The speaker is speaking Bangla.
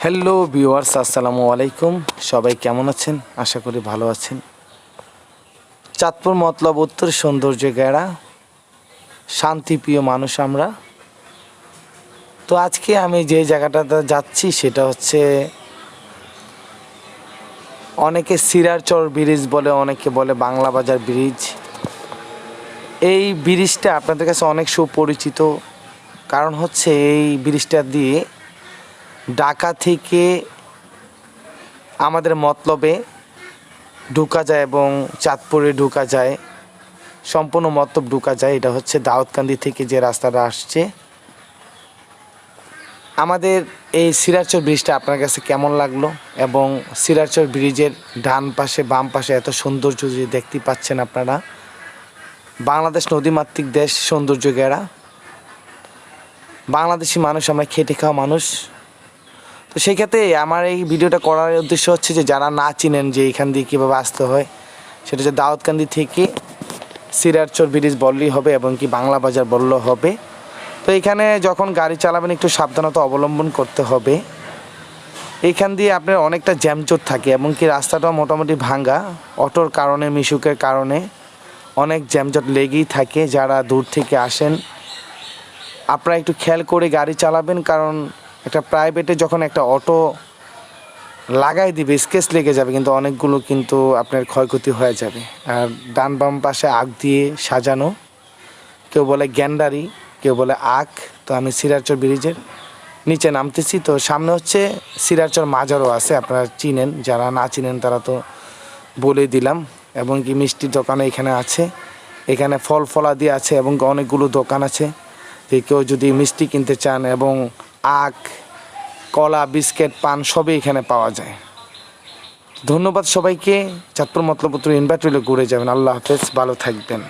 হ্যালো ভিউয়ার্স, আসসালামু আলাইকুম। সবাই কেমন আছেন? আশা করি ভালো আছেন। চাঁদপুর মতলব উত্তর সৌন্দর্যে ঘেরা শান্তিপ্রিয় মানুষ আমরা। তো আজকে আমি যে জায়গাটাতে যাচ্ছি সেটা হচ্ছে অনেকে সিরারচর ব্রিজ বলে, অনেকে বলে বাংলা বাজার ব্রিজ। এই ব্রিজটা আপনাদের কাছে অনেক সুপরিচিত, কারণ হচ্ছে এই ব্রিজটা দিয়ে ঢাকা থেকে আমাদের মতলবে ঢোকা যায় এবং চাঁদপুরে ঢোকা যায়, সম্পূর্ণ মতলব ঢোকা যায়। এটা হচ্ছে দাউদকান্দি থেকে যে রাস্তাটা আসছে। আমাদের এই সিরারচর ব্রিজটা আপনার কাছে কেমন লাগলো, এবং সিরারচর ব্রিজের ডান পাশে বাম পাশে এত সৌন্দর্য যে দেখতে পাচ্ছেন আপনারা। বাংলাদেশ নদীমাতৃক দেশ, সৌন্দর্য ঘেরা। বাংলাদেশি মানুষ, আমরা খেটে খাওয়া মানুষ। তো সেই ক্ষেত্রে আমার এই ভিডিওটা করার উদ্দেশ্য হচ্ছে যে যারা না চিনেন যে এখান দিয়ে কীভাবে আসতে হয়, সেটা হচ্ছে দাউদকান্দি থেকে সিরারচর ব্রিজ বললেই হবে এবং কি বাংলা বাজার বললেও হবে। তো এখানে যখন গাড়ি চালাবেন একটু সাবধানতা অবলম্বন করতে হবে। এইখান দিয়ে আপনার অনেকটা জ্যামজট থাকে এবং কি রাস্তাটাও মোটামুটি ভাঙ্গা, অটোর কারণে, মিশুকের কারণে অনেক জ্যামজট লেগেই থাকে। যারা দূর থেকে আসেন আপনারা একটু খেয়াল করে গাড়ি চালাবেন, কারণ একটা প্রাইভেটে যখন একটা অটো লাগাই দিবে স্কেচ লেগে যাবে, কিন্তু অনেকগুলো কিন্তু আপনার ক্ষয়ক্ষতি হয়ে যাবে। আর ডান বাম পাশে আগ দিয়ে সাজানো, কেউ বলে গ্যান্ডারি, কেউ বলে আখ। তো আমি সিরারচর ব্রিজের নিচে নামতেছি। তো সামনে হচ্ছে সিরারচর মাজারও আছে, আপনারা চিনেন, যারা না চিনেন তারা তো বলে দিলাম। এবং কি মিষ্টির দোকানে এখানে আছে, এখানে ফল ফলাদি আছে এবং অনেকগুলো দোকান আছে। যে কেউ যদি মিষ্টি কিনতে চান, এবং আখ, কলা, বিস্কিট, পান সবই এখানে পাওয়া যায়। ধন্যবাদ সবাইকে। চাঁদপুর মতলব উত্তর ইনভাইট হলে ঘুরে যাবেন। আল্লাহ হাফেজ, ভালো থাকবেন।